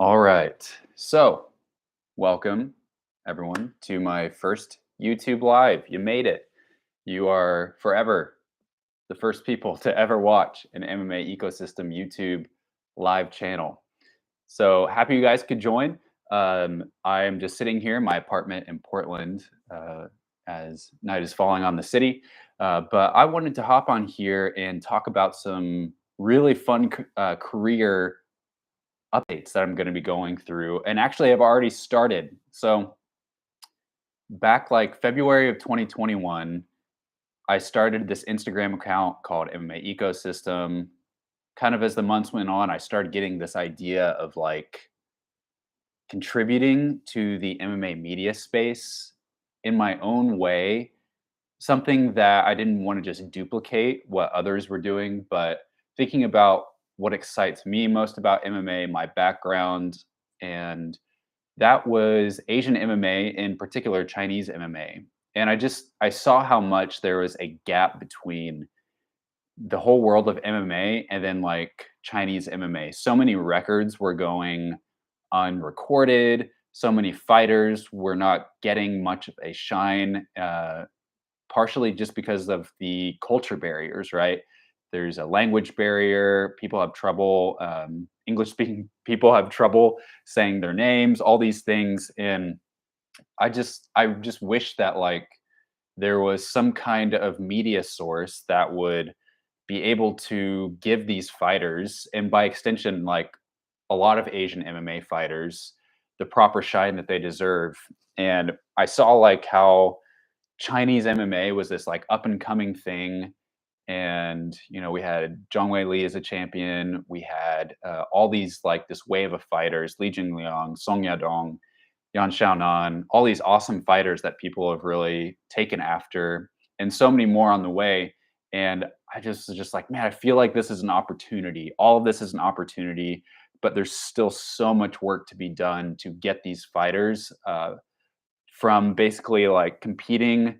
All right. So, welcome everyone to my first YouTube Live. You made it. You are forever the first people to ever watch an MMA Ecosystem YouTube live channel. So, happy you guys could join. I am just sitting here in my apartment in Portland as night is falling on the city. But I wanted to hop on here and talk about some really fun career updates that I'm going to be going through. And actually, I've already started. So, back like February of 2021, I started this Instagram account called MMA Ecosystem. Kind of as the months went on, I started getting this idea of like contributing to the MMA media space in my own way, something that I didn't want to just duplicate what others were doing, but thinking about what excites me most about MMA, my background, and that was Asian MMA, in particular Chinese MMA. And I saw how much there was a gap between the whole world of MMA and then like Chinese MMA. So many records were going unrecorded. So many fighters were not getting much of a shine, partially just because of the culture barriers, right? There's a language barrier. People have trouble, English speaking people have trouble saying their names, all these things. And I just wish that like there was some kind of media source that would be able to give these fighters, and by extension, like a lot of Asian MMA fighters, the proper shine that they deserve. And I saw like how Chinese MMA was this like up and coming thing. And, we had Zhang Wei Li as a champion. We had all these like this wave of fighters, Li Jingliang, Song Yadong, Yan Xiaonan, all these awesome fighters that people have really taken after, and so many more on the way. And I just was just like, man, I feel like this is an opportunity. All of this is an opportunity, but there's still so much work to be done to get these fighters from basically like competing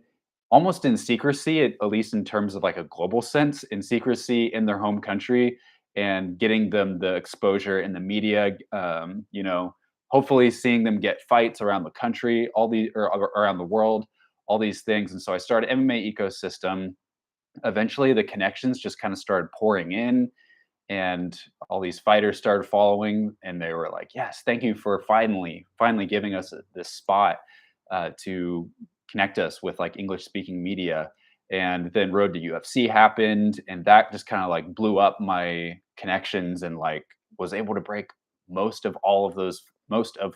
almost in secrecy, at least in terms of like a global sense, in secrecy in their home country, and getting them the exposure in the media. Hopefully seeing them get fights around the country, or around the world, all these things. And so I started MMA Ecosystem. Eventually, the connections just kind of started pouring in, and all these fighters started following, and they were like, yes, thank you for finally giving us this spot to connect us with like English speaking media. And then Road to UFC happened, and that just kind of like blew up my connections, and like was able to break most of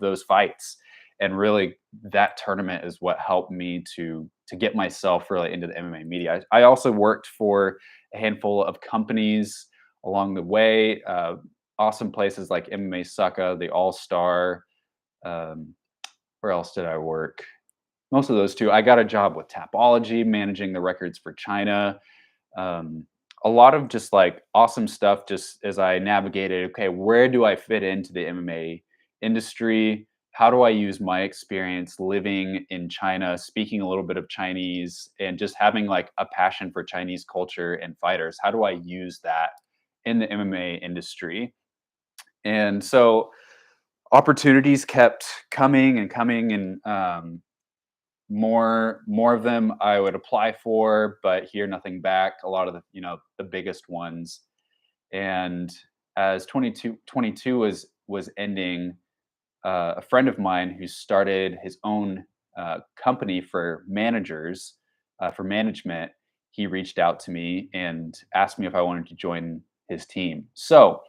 those fights. And really, that tournament is what helped me to get myself really into the MMA media. I also worked for a handful of companies along the way. Awesome places like MMA Sucka, the All Star. Um, where else did I work? Most of those two. I got a job with Tapology, managing the records for China. Um, a lot of just like awesome stuff. Just as I navigated, okay, where do I fit into the MMA industry? How do I use my experience living in China, speaking a little bit of Chinese, and just having like a passion for Chinese culture and fighters? How do I use that in the MMA industry? And so opportunities kept coming and coming, and more of them I would apply for, but hear nothing back. A lot of the biggest ones. And as 22 was ending, a friend of mine who started his own company for managers, for management, he reached out to me and asked me if I wanted to join his team. So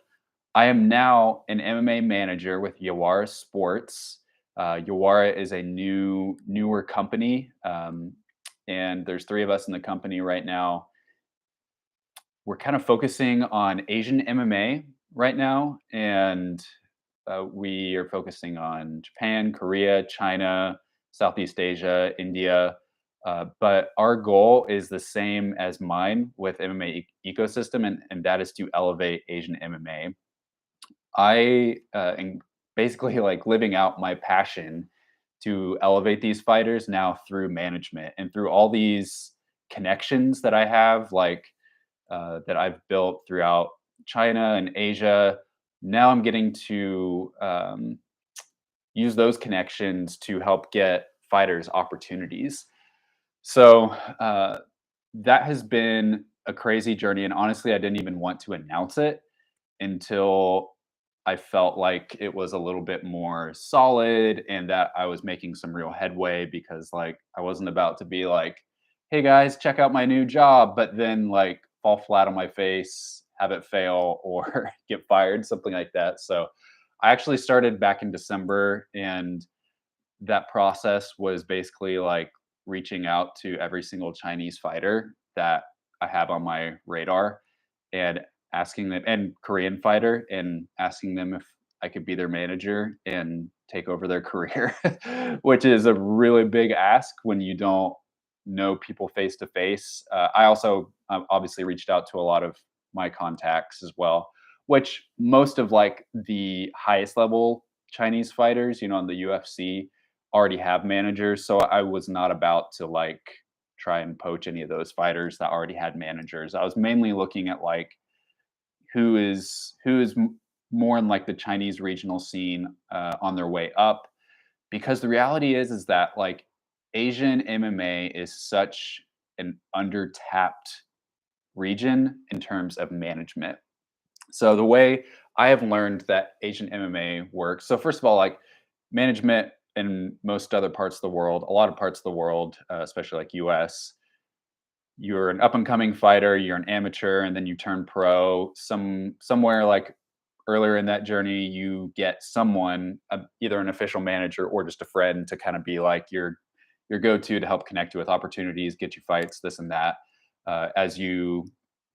I am now an MMA manager with Yawara Sports. Yawara is a newer company, and there's three of us in the company right now. We're kind of focusing on Asian MMA right now, and we are focusing on Japan, Korea, China, Southeast Asia, India. But our goal is the same as mine with MMA ecosystem, and that is to elevate Asian MMA. I am basically like living out my passion to elevate these fighters now through management and through all these connections that I have, like that I've built throughout China and Asia. now I'm getting to use those connections to help get fighters opportunities. So that has been a crazy journey. And honestly, I didn't even want to announce it until I felt like it was a little bit more solid and that I was making some real headway, because like I wasn't about to be like, hey guys, check out my new job, but then like fall flat on my face, have it fail, or get fired, something like that. So I actually started back in December, and that process was basically like reaching out to every single Chinese fighter that I have on my radar and asking them, and Korean fighter, and asking them if I could be their manager and take over their career, which is a really big ask when you don't know people face to face. I also obviously reached out to a lot of my contacts as well, which most of like the highest level Chinese fighters, in the UFC already have managers. So I was not about to like try and poach any of those fighters that already had managers. I was mainly looking at like who is more in like the Chinese regional scene on their way up, because the reality is that like Asian MMA is such an under-tapped region in terms of management. So the way I have learned that Asian MMA works. So first of all, like management in most other parts of the world, a lot of parts of the world, especially like US, you're an up and coming fighter, you're an amateur, and then you turn pro. Somewhere like earlier in that journey, you get someone, either an official manager or just a friend, to kind of be like your go-to to help connect you with opportunities, get you fights, this and that. As you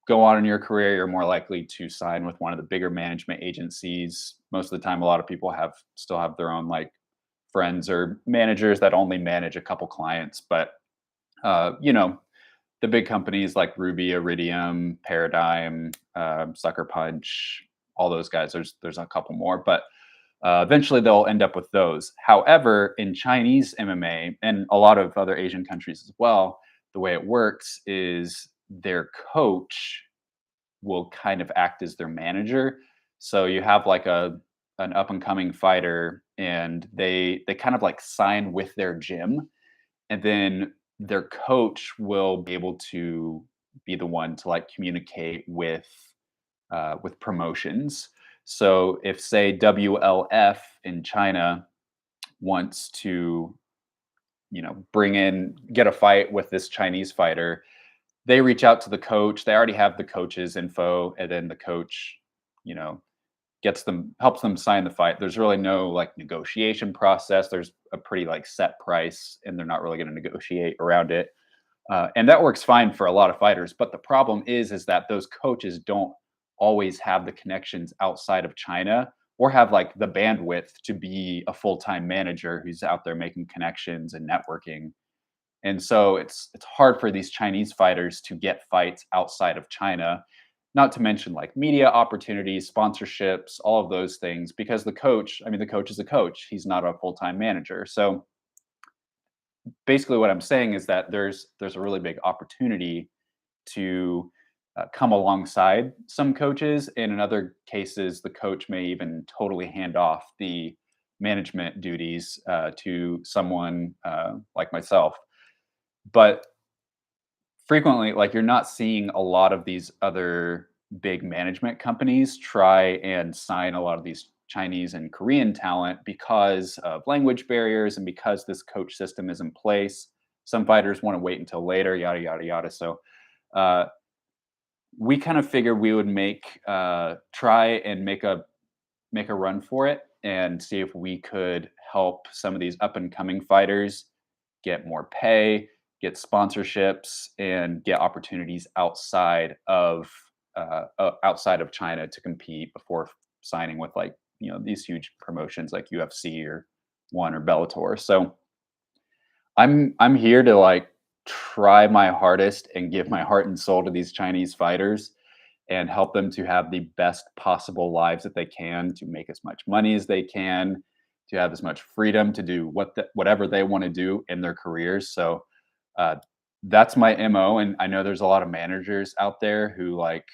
go on in your career, you're more likely to sign with one of the bigger management agencies. Most of the time, a lot of people still have their own like friends or managers that only manage a couple clients, but uh, you know the big companies like Ruby, Iridium, Paradigm, Sucker Punch, all those guys. There's a couple more, but eventually they'll end up with those. However, in Chinese MMA and a lot of other Asian countries as well, the way it works is their coach will kind of act as their manager. So you have like an up and coming fighter, and they kind of like sign with their gym, and then their coach will be able to be the one to like communicate with promotions. So if say WLF in China wants to get a fight with this Chinese fighter, they reach out to the coach. They already have the coach's info, and then the coach you know helps them sign the fight. There's really no like negotiation process. There's a pretty like set price, and they're not really going to negotiate around it. And that works fine for a lot of fighters. But the problem is that those coaches don't always have the connections outside of China, or have like the bandwidth to be a full-time manager who's out there making connections and networking. And so it's hard for these Chinese fighters to get fights outside of China, not to mention like media opportunities, sponsorships, all of those things, because the coach is a coach. He's not a full-time manager. So basically what I'm saying is that there's a really big opportunity to come alongside some coaches. And in other cases, the coach may even totally hand off the management duties to someone like myself. But frequently, like you're not seeing a lot of these other big management companies try and sign a lot of these Chinese and Korean talent because of language barriers and because this coach system is in place. Some fighters want to wait until later, yada yada yada. So uh, we kind of figured we would try and make a run for it and see if we could help some of these up and coming fighters get more pay, get sponsorships, and get opportunities outside of China to compete before signing with like these huge promotions like UFC or One or Bellator. So I'm here to like try my hardest and give my heart and soul to these Chinese fighters and help them to have the best possible lives that they can, to make as much money as they can, to have as much freedom to do whatever they want to do in their careers. So uh, that's my MO. And I know there's a lot of managers out there who like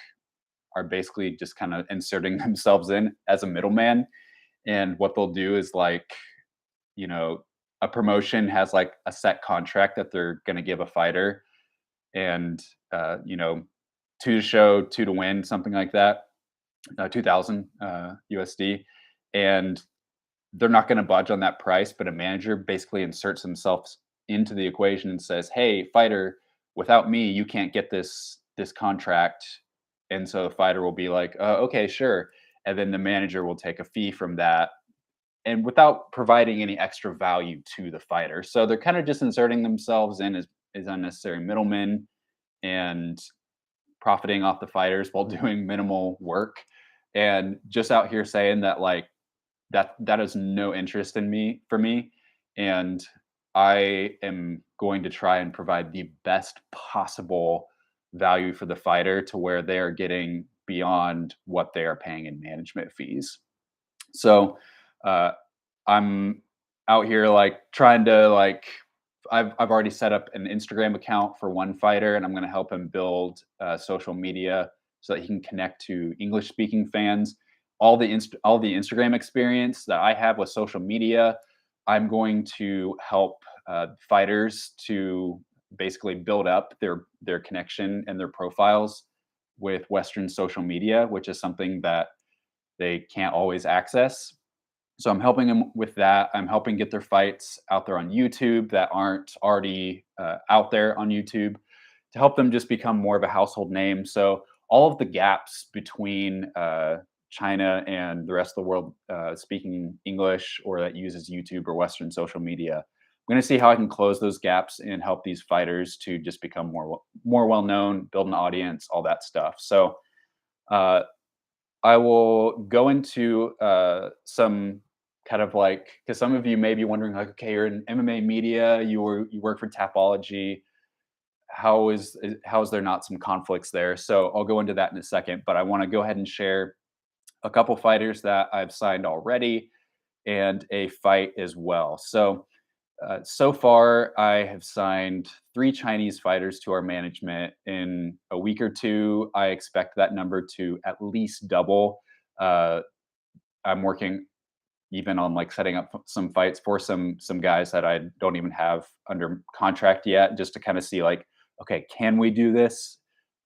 are basically just kind of inserting themselves in as a middleman. And what they'll do is like, you know, a promotion has like a set contract that they're going to give a fighter, and you know, two to show, two to win, something like that, 2000 USD, and they're not going to budge on that price. But a manager basically inserts himself into the equation and says, "Hey, fighter, without me, you can't get this contract." And so the fighter will be like, "Okay, sure," and then the manager will take a fee from that, and without providing any extra value to the fighter. So they're kind of just inserting themselves in as unnecessary middlemen and profiting off the fighters while doing minimal work, and just out here saying that like that is no interest in me for me, and I am going to try and provide the best possible value for the fighter to where they are getting beyond what they are paying in management fees. So uh, I'm out here like trying to like I've already set up an Instagram account for one fighter, and I'm going to help him build social media so that he can connect to English speaking fans. All the Instagram experience that I have with social media, I'm going to help fighters to basically build up their connection and their profiles with Western social media, which is something that they can't always access. So I'm helping them with that. I'm helping get their fights out there on YouTube that aren't already out there on YouTube, to help them just become more of a household name. So all of the gaps between China and the rest of the world speaking English or that uses YouTube or Western social media, I'm going to see how I can close those gaps and help these fighters to just become more well known, build an audience, all that stuff. So uh, I will go into some kind of like, because some of you may be wondering, like, okay, you're in MMA media, you work for Tapology. How is there not some conflicts there? So I'll go into that in a second, but I want to go ahead and share a couple fighters that I've signed already and a fight as well. So so far, I have signed three Chinese fighters to our management. In a week or two, I expect that number to at least double. Uh, I'm working even on like setting up some fights for some guys that I don't even have under contract yet, just to kind of see like, okay, can we do this?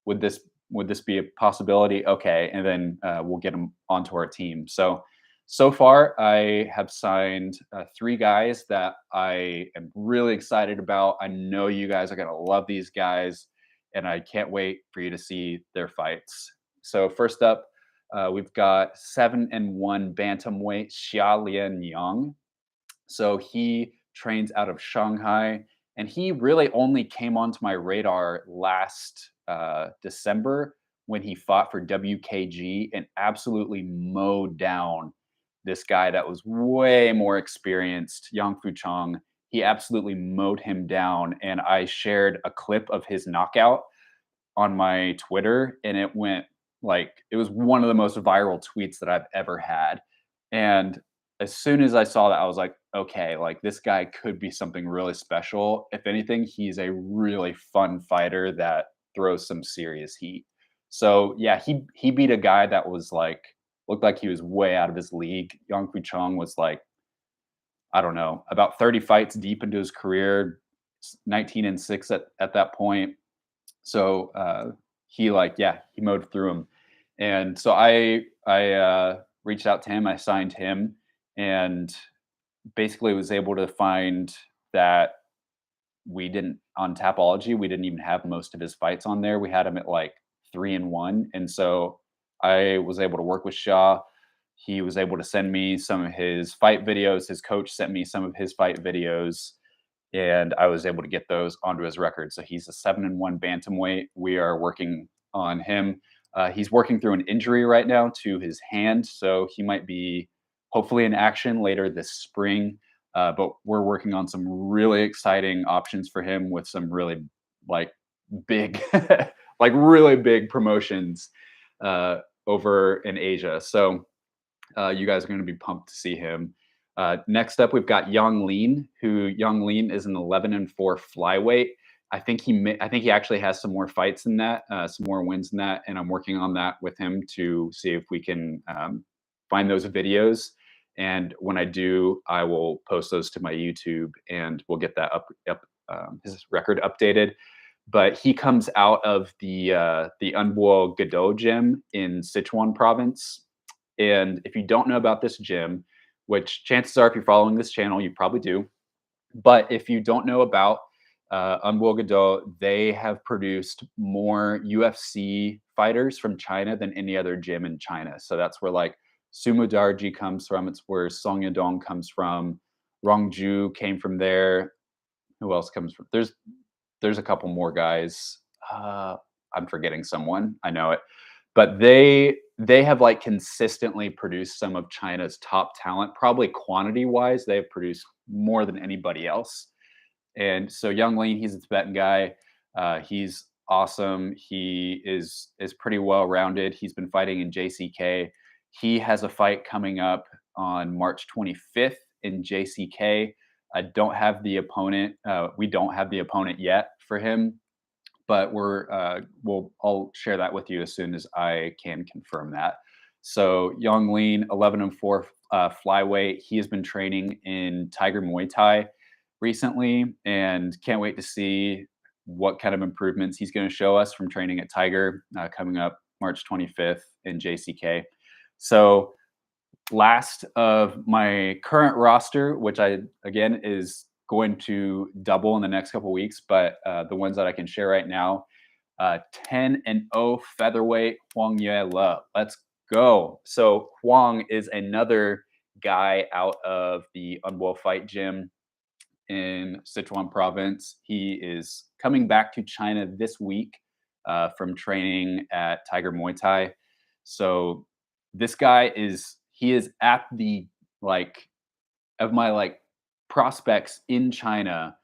Would this would this be a possibility? Okay, and then we'll get them onto our team. So so far, I have signed three guys that I am really excited about. I know you guys are gonna love these guys, and I can't wait for you to see their fights. So first up, we've got 7-1 bantamweight Xia Lian Yang. So he trains out of Shanghai, and he really only came onto my radar last December when he fought for WKG and absolutely mowed down this guy that was way more experienced, Yang Fu Chong. He absolutely mowed him down, and I shared a clip of his knockout on my Twitter, and it went like it was one of the most viral tweets that I've ever had. And as soon as I saw that, I was like, okay, like this guy could be something really special. If anything, he's a really fun fighter that throws some serious heat. So yeah, he beat a guy that was like looked like he was way out of his league. Yang Fu Chong was like, I don't know, about 30 fights deep into his career, 19-6 at that point. So he like yeah he mowed through him, and so I reached out to him. I signed him, and basically was able to find that we didn't on Tapology. We didn't even have most of his fights on there. We had him at like 3-1, and so I was able to work with Shaw. He was able to send me some of his fight videos. His coach sent me some of his fight videos, and I was able to get those onto his record. So he's a 7-1 bantamweight. We are working on him. He's working through an injury right now to his hand, so he might be hopefully in action later this spring. But we're working on some really exciting options for him with some really like big, like really big promotions over in Asia. So you guys are going to be pumped to see him. Next up, we've got Yang Lean, who Yang Lean is an 11-4 flyweight. I think he actually has some more fights than that, some more wins than that, and I'm working on that with him to see if we can find those videos. And when I do, I will post those to my YouTube, and we'll get that his record updated. But he comes out of the Unbo Gado gym in Sichuan province. And if you don't know about this gym, which chances are, if you're following this channel, you probably do, but if you don't know about Unwo, they have produced more UFC fighters from China than any other gym in China. So that's where like Sumo Darji comes from. It's where Song Yadong comes from. Rongju came from there. Who else comes from? There's a couple more guys. I'm forgetting someone. I know it, but they have like consistently produced some of China's top talent. Probably quantity wise, they've produced more than anybody else. And so Young Lean, he's a Tibetan guy. He's awesome. He is pretty well rounded. He's been fighting in JCK. He has a fight coming up on March 25th in JCK. I don't have the opponent. We don't have the opponent yet for him, but I'll share that with you as soon as I can confirm that. So Young Lean, 11-4 flyweight. He has been training in Tiger Muay Thai recently, and can't wait to see what kind of improvements he's going to show us from training at Tiger coming up March 25th in JCK. So last of my current roster, which I again is going to double in the next couple weeks, but the ones that I can share right now, 10-0 featherweight Huang Yue. Let's go. So Huang is another guy out of the Unwo Fight Gym in Sichuan province. He is coming back to China this week from training at Tiger Muay Thai. So this guy is at the like of my like prospects in China.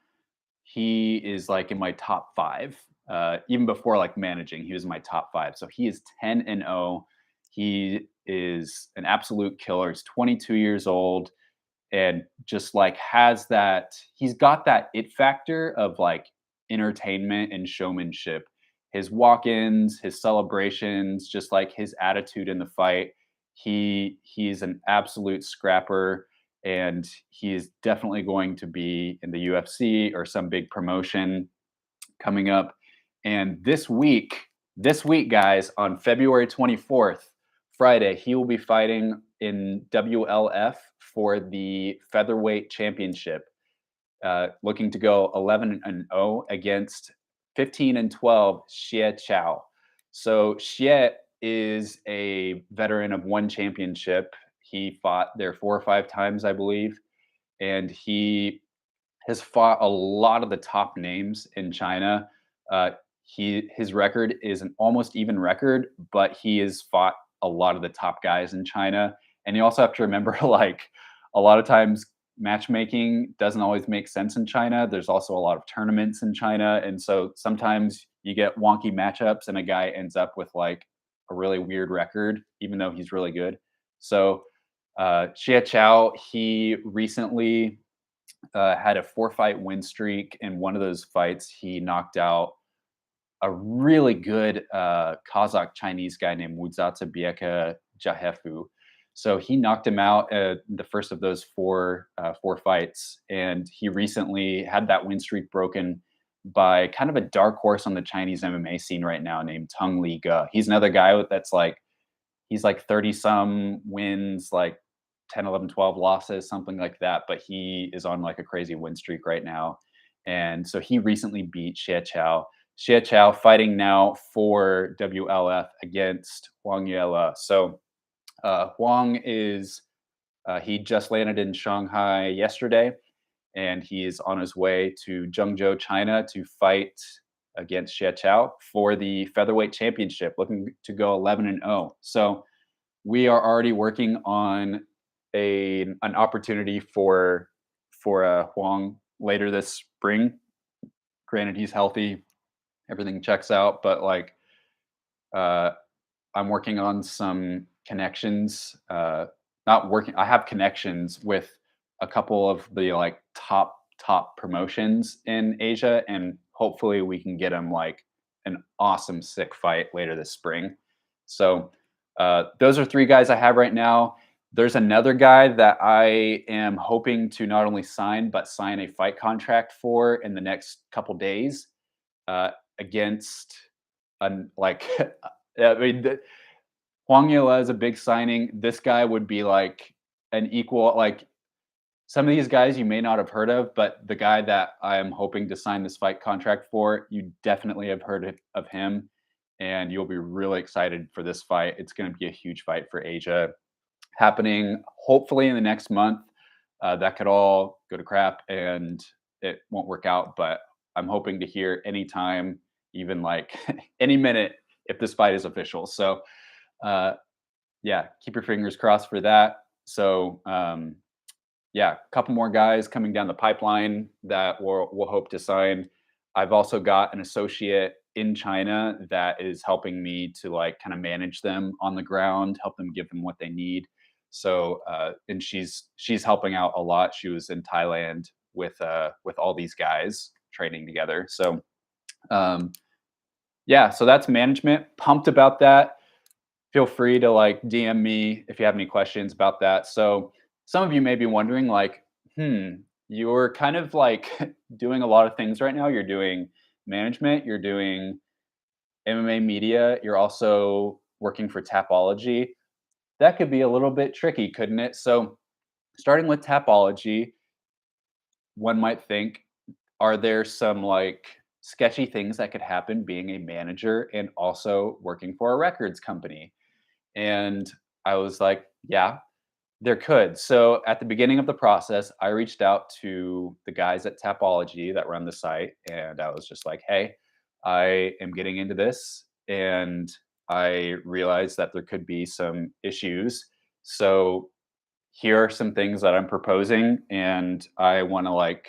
He is like in my top five. Even before like managing, he was in my top five. So he is 10-0. He is an absolute killer. He's 22 years old and just like he's got that it factor of like entertainment and showmanship. His walk-ins, his celebrations, just like his attitude in the fight. He's an absolute scrapper, and he is definitely going to be in the UFC or some big promotion coming up. And this week, guys, on February 24th, Friday, he will be fighting in WLF for the featherweight championship, looking to go 11-0 against 15-12 Xie Chao. So Xie is a veteran of one championship. He fought there 4 or 5 times, I believe, and he has fought a lot of the top names in China. Uh, his record is an almost even record, but he has fought a lot of the top guys in China. And you also have to remember, like, a lot of times matchmaking doesn't always make sense in China. There's also a lot of tournaments in China, and so sometimes you get wonky matchups, and a guy ends up with like a really weird record, even though he's really good. So Xie Chao, he recently had a 4-fight win streak. In one of those fights, he knocked out a really good Kazakh Chinese guy named Wudzata Bieka Jahefu. So he knocked him out the first of those four fights, and he recently had that win streak broken by kind of a dark horse on the Chinese MMA scene right now named Tung Li Ge. He's another guy that's like he's like 30 some wins, like 10, 11, 12 losses, something like that. But he is on like a crazy win streak right now. And so he recently beat Xie Chao. Xie Chao fighting now for WLF against Huang Yue. So Huang he just landed in Shanghai yesterday, and he is on his way to Zhengzhou, China to fight against Xie Chao for the featherweight championship, looking to go 11-0. So we are already working on an opportunity for Huang later this spring. Granted, he's healthy, everything checks out, but like uh, I'm working on some connections. Not working. I have connections with a couple of the like top promotions in Asia, and hopefully we can get him like an awesome, sick fight later this spring. So those are three guys I have right now. There's another guy that I am hoping to not only sign, but sign a fight contract for in the next couple days against an like I mean Huang Yile is a big signing. This guy would be like an equal like some of these guys you may not have heard of, but the guy that I am hoping to sign this fight contract for, you definitely have heard of him, and you'll be really excited for this fight. It's going to be a huge fight for Asia, happening hopefully in the next month. That could all go to crap and it won't work out, but I'm hoping to hear anytime, even like any minute, if this fight is official. So, uh, yeah, keep your fingers crossed for that. So, yeah, a couple more guys coming down the pipeline that we'll hope to sign. I've also got an associate in China that is helping me to like kind of manage them on the ground, help them give them what they need. So, and she's helping out a lot. She was in Thailand with all these guys training together. So, um, yeah, so that's management. Pumped about that. Feel free to like DM me if you have any questions about that. So some of you may be wondering, like, you're kind of like doing a lot of things right now. You're doing management, you're doing MMA media, you're also working for Tapology. That could be a little bit tricky, couldn't it? So starting with Tapology, one might think, are there some like sketchy things that could happen being a manager and also working for a records company? And I was like, yeah, there could. So at the beginning of the process, I reached out to the guys at Tapology that run the site, and I was just like, hey, I am getting into this, and I realized that there could be some issues. So here are some things that I'm proposing, and I want to like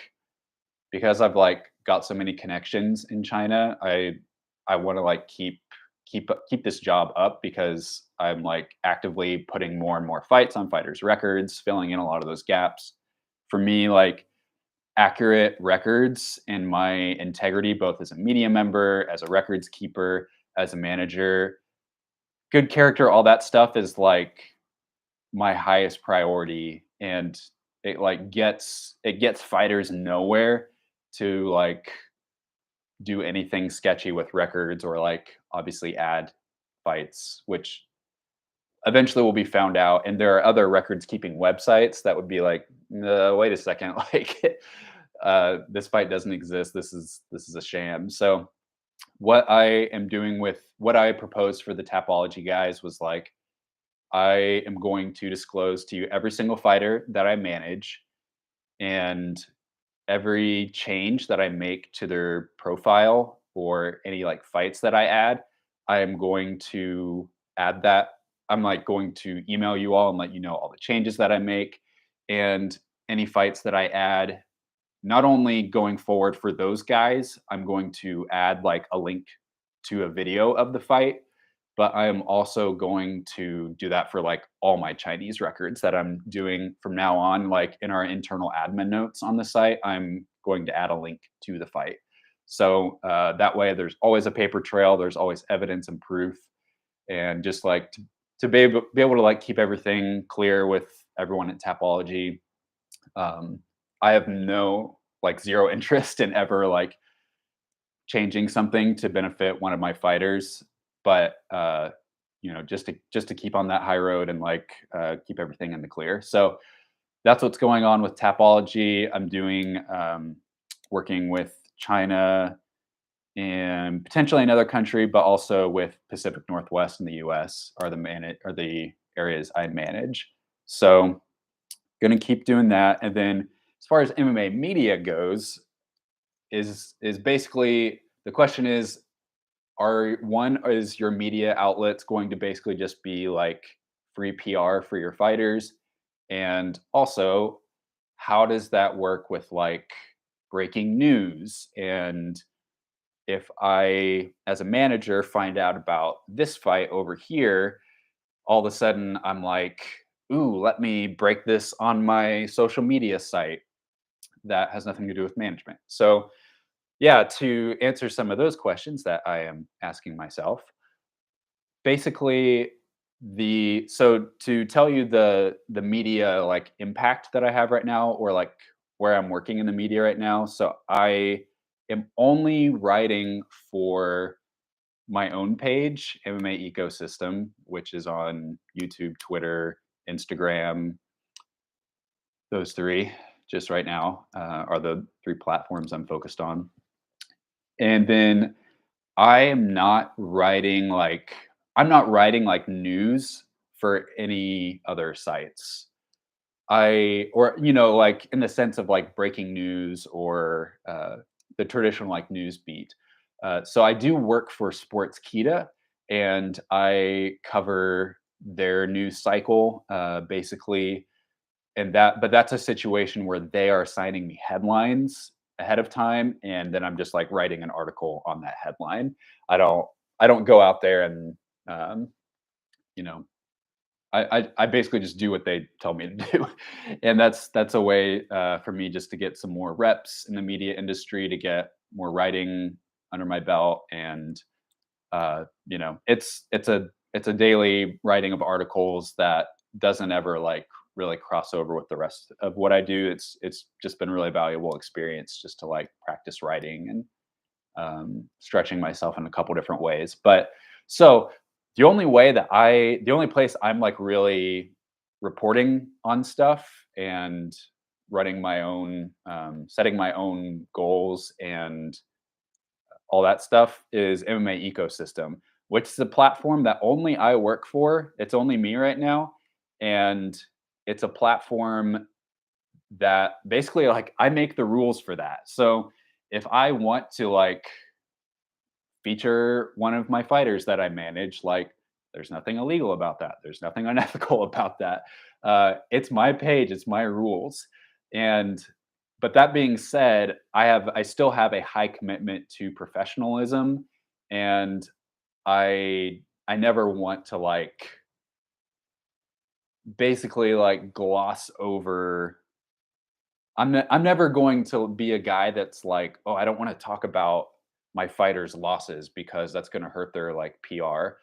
because I've like got so many connections in China, I want to like keep this job up because I'm like actively putting more and more fights on fighters records, filling in a lot of those gaps. For me, like accurate records and my integrity both as a media member, as a records keeper, as a manager, good character, all that stuff is like my highest priority, and it gets fighters nowhere to like do anything sketchy with records or like obviously add fights, which eventually will be found out. And there are other records keeping websites that would be like, no, wait a second, like this fight doesn't exist. This is a sham. So what I am doing with what I proposed for the Tapology guys was like I am going to disclose to you every single fighter that I manage and every change that I make to their profile or any like fights that I add. I am going to add that. I'm like going to email you all and let you know all the changes that I make and any fights that I add. Not only going forward for those guys, I'm going to add like a link to a video of the fight, but I am also going to do that for like all my Chinese records that I'm doing from now on. Like in our internal admin notes on the site, I'm going to add a link to the fight. So that way, there's always a paper trail. There's always evidence and proof, and just like to be able to like keep everything clear with everyone at Tapology. Um, I have no like zero interest in ever like changing something to benefit one of my fighters, but just to keep on that high road and like keep everything in the clear. So that's what's going on with Tapology. I'm doing working with China and potentially another country, but also with Pacific Northwest in the U.S. Are the areas I manage. So going to keep doing that, and then as far as MMA media goes, is basically the question is your media outlets going to basically just be like free PR for your fighters? And also, how does that work with like breaking news? And if I, as a manager, find out about this fight over here, all of a sudden I'm like, ooh, let me break this on my social media site. That has nothing to do with management. So Yeah, to answer some of those questions that I am asking myself, basically to tell you the media like impact that I have right now, or like where I'm working in the media right now. So I am only writing for my own page, MMA Ecosystem, which is on YouTube, Twitter, Instagram. Those three, just right now, are the three platforms I'm focused on. And then I am not writing like news for any other sites. Or like in the sense of like breaking news, or the traditional like news beat. So I do work for Sports and I cover their news cycle, basically. But that's a situation where they are assigning me headlines ahead of time, and then I'm just like writing an article on that headline. I don't go out there and um, you know I basically just do what they tell me to do, and that's a way for me just to get some more reps in the media industry, to get more writing under my belt. And it's a daily writing of articles that doesn't ever like really cross over with the rest of what I do. It's just been really valuable experience just to like practice writing and stretching myself in a couple different ways. But so the only place I'm like really reporting on stuff and running my own, setting my own goals and all that stuff is MMA Ecosystem, which is a platform that only I work for. It's only me right now. And it's a platform that basically like I make the rules for that. So if I want to like feature one of my fighters that I manage, like there's nothing illegal about that. There's nothing unethical about that. It's my page, it's my rules. And but that being said, I still have a high commitment to professionalism, and I never want to like basically like gloss over. I'm never going to be a guy that's like, "Oh, I don't wanna talk about my fighters' losses because that's gonna hurt their, like, PR."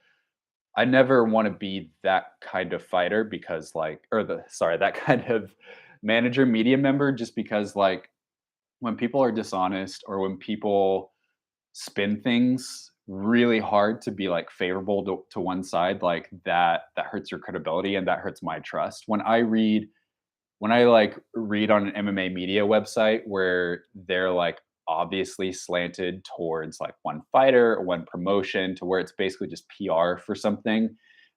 I never wanna be that kind of fighter, because, like, or the sorry, that kind of manager, media member, just because, like, when people are dishonest, or when people spin things really hard to be, like, favorable to one side, like, that hurts your credibility, and that hurts my trust. When I like read on an MMA media website where they're like obviously slanted towards like one fighter or one promotion, to where it's basically just PR for something,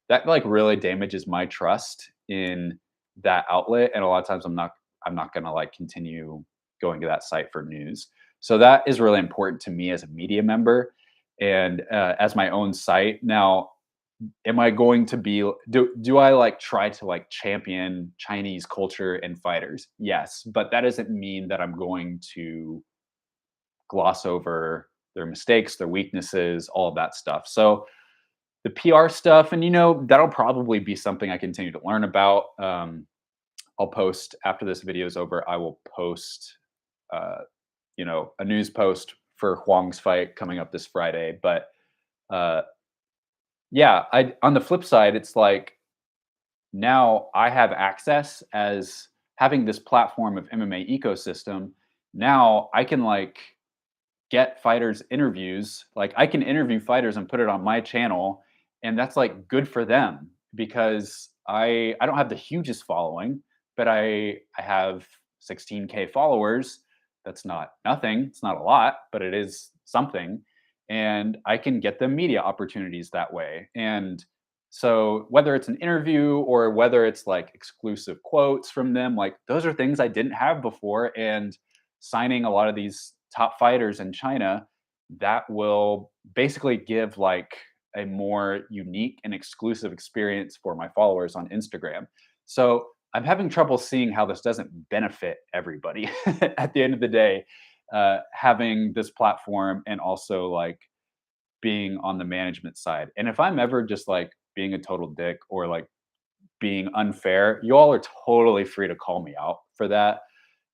that like really damages my trust in that outlet. And a lot of times I'm not gonna like continue going to that site for news. So that is really important to me as a media member, and as my own site. Now, am I going to be do I like try to like champion Chinese culture and fighters? Yes, but that doesn't mean that I'm going to gloss over their mistakes, their weaknesses, all of that stuff. So the PR stuff, and that'll probably be something I continue to learn about. I'll post after this video is over. I will post, uh, a news post for Huang's fight coming up this Friday. But uh, yeah, I on the flip side, it's like now I have access as having this platform of MMA Ecosystem. Now I can like get fighters interviews. Like I can interview fighters and put it on my channel, and that's like good for them, because I don't have the hugest following, but I have 16K followers. That's not nothing. It's not a lot, but it is something. And I can get them media opportunities that way. And so whether it's an interview or whether it's like exclusive quotes from them, like those are things I didn't have before. And signing a lot of these top fighters in China, that will basically give like a more unique and exclusive experience for my followers on Instagram. So I'm having trouble seeing how this doesn't benefit everybody at the end of the day, having this platform and also like being on the management side. And if I'm ever just like being a total dick or like being unfair, you all are totally free to call me out for that,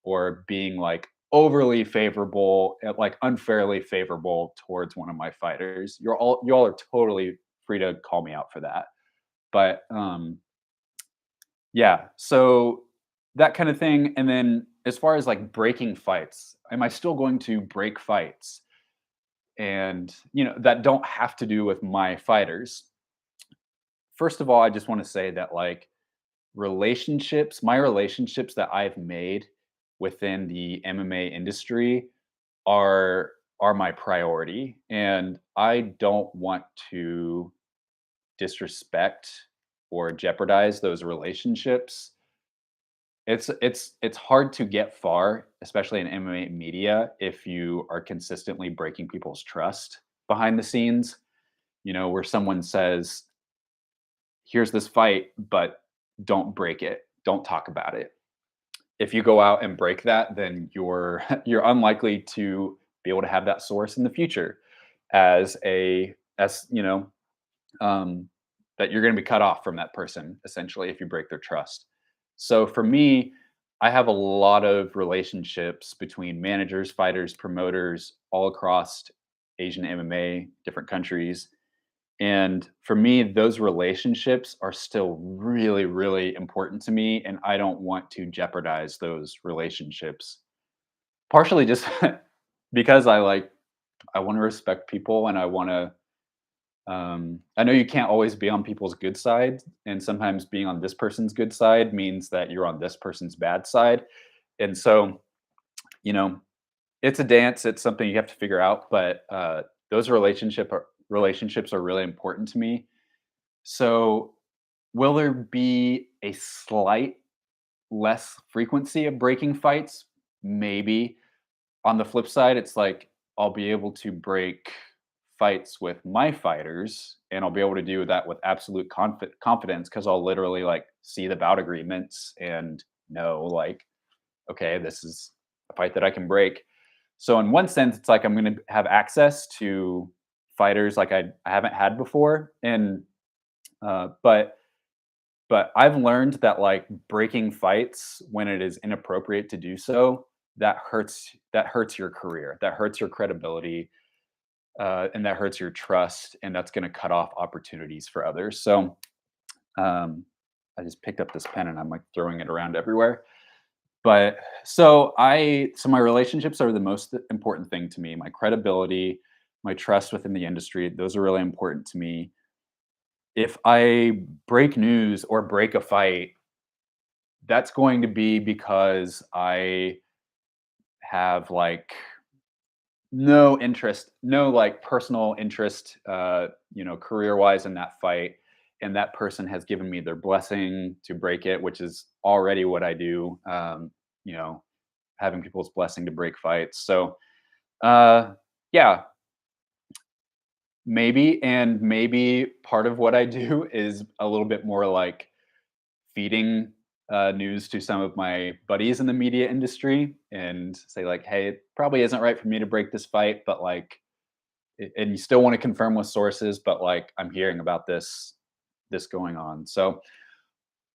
or being like overly favorable, like unfairly favorable towards one of my fighters. Y'all are totally free to call me out for that. But yeah, so that kind of thing. And then as far as like breaking fights, am I still going to break fights? And that don't have to do with my fighters. First of all, I just want to say that like my relationships that I've made within the MMA industry are are my priority, and I don't want to disrespect or jeopardize those relationships. It's hard to get far, especially in MMA media, if you are consistently breaking people's trust behind the scenes, where someone says, "Here's this fight, but don't break it. Don't talk about it." If you go out and break that, then you're you're unlikely to be able to have that source in the future as um, that you're going to be cut off from that person essentially if you break their trust. So for me, I have a lot of relationships between managers, fighters, promoters all across Asian MMA, different countries. And for me, those relationships are still really, really important to me. And I don't want to jeopardize those relationships. Partially just because I want to respect people and I know you can't always be on people's good side. And sometimes being on this person's good side means that you're on this person's bad side. And so, you know, it's a dance, it's something you have to figure out. But those relationships are really important to me. So, will there be a slight less frequency of breaking fights? Maybe. On the flip side, it's like I'll be able to break fights with my fighters, and I'll be able to do that with absolute confidence because I'll literally like see the bout agreements and know like, okay, this is a fight that I can break. So in one sense, it's like I'm going to have access to fighters like I haven't had before, and uh, but but I've learned that like breaking fights when it is inappropriate to do so, that hurts your career, that hurts your credibility, and that hurts your trust, and that's going to cut off opportunities for others. So um, I just picked up this pen and I'm like throwing it around everywhere. But so my relationships are the most important thing to me. My credibility, my trust within the industry, those are really important to me. If I break news or break a fight, that's going to be because I have like no interest, no like personal interest, career wise in that fight. And that person has given me their blessing to break it, which is already what I do. You know, having people's blessing to break fights. So, yeah, maybe part of what I do is a little bit more like feeding news to some of my buddies in the media industry and say like, hey, it probably isn't right for me to break this fight, but like, and you still want to confirm with sources, but like, I'm hearing about this going on. So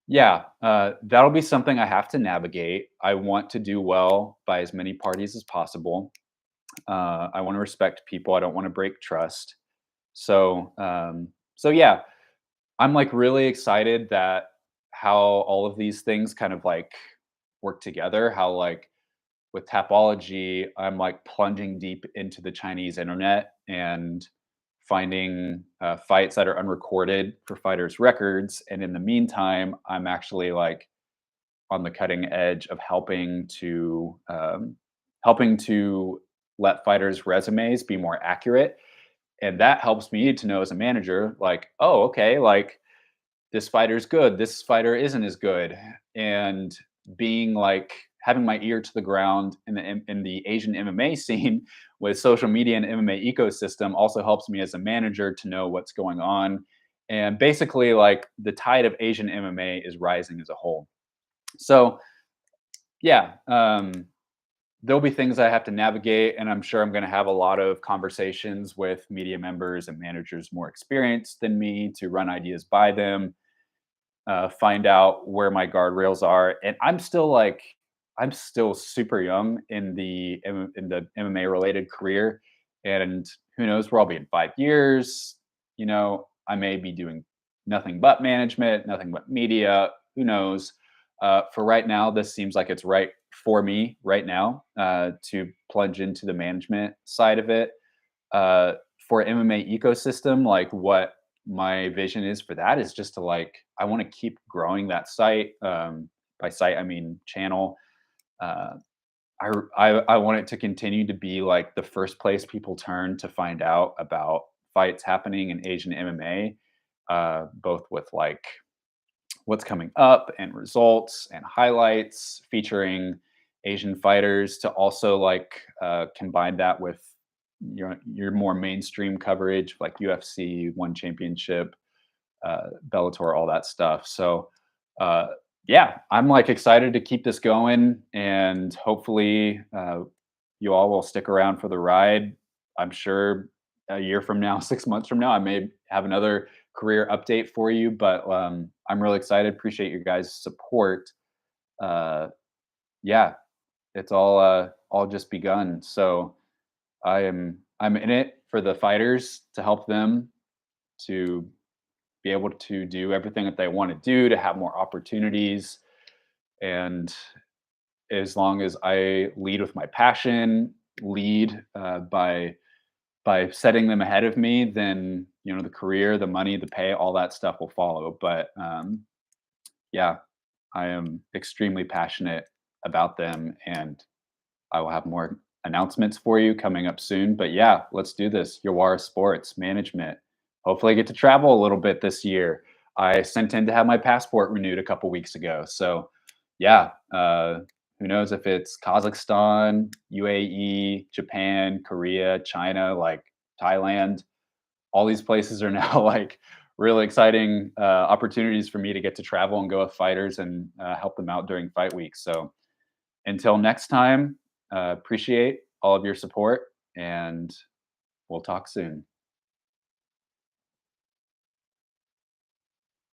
yeah, that'll be something I have to navigate. I want to do well by as many parties as possible. I want to respect people. I don't want to break trust. So yeah, I'm like really excited that how all of these things kind of like work together. How like with Tapology, I'm like plunging deep into the Chinese internet and finding fights that are unrecorded for fighters' records. And in the meantime, I'm actually like on the cutting edge of helping to let fighters' resumes be more accurate. And that helps me to know as a manager, like, oh, okay, like this fighter's good, this fighter isn't as good. And being like having my ear to the ground in the Asian MMA scene with social media and MMA ecosystem also helps me as a manager to know what's going on. And basically, like the tide of Asian MMA is rising as a whole. So yeah, there'll be things I have to navigate, and I'm sure I'm going to have a lot of conversations with media members and managers more experienced than me to run ideas by them, find out where my guardrails are. And I'm still like, I'm still super young in the MMA related career, and who knows where I'll be in 5 years. I may be doing nothing but management, nothing but media. Who knows? For right now, this seems like it's right for me right now to plunge into the management side of it. uh, for MMA ecosystem, like what my vision is for that is just to I want to keep growing that site. By site, I mean channel. Uh, I want it to continue to be like the first place people turn to find out about fights happening in Asian MMA, both with what's coming up and results and highlights featuring Asian fighters to also combine that with your more mainstream coverage like UFC, One Championship, Bellator, all that stuff. So uh, yeah, I'm excited to keep this going, and hopefully you all will stick around for the ride. I'm sure a year from now, 6 months from now, I may have another career update for you. But I'm really excited. Appreciate your guys' support. Uh, yeah, it's all just begun. So I'm in it for the fighters to help them to be able to do everything that they want to do, to have more opportunities. And as long as I lead with my passion, lead by setting them ahead of me, then the career, the money, the pay, all that stuff will follow. But yeah, I am extremely passionate about them, and I will have more announcements for you coming up soon. But yeah, let's do this. Yawara Sports Management. Hopefully, I get to travel a little bit this year. I sent in to have my passport renewed a couple weeks ago. So yeah, who knows if it's Kazakhstan, UAE, Japan, Korea, China, like Thailand. All these places are now really exciting opportunities for me to get to travel and go with fighters and help them out during fight week. So until next time, appreciate all of your support, and we'll talk soon.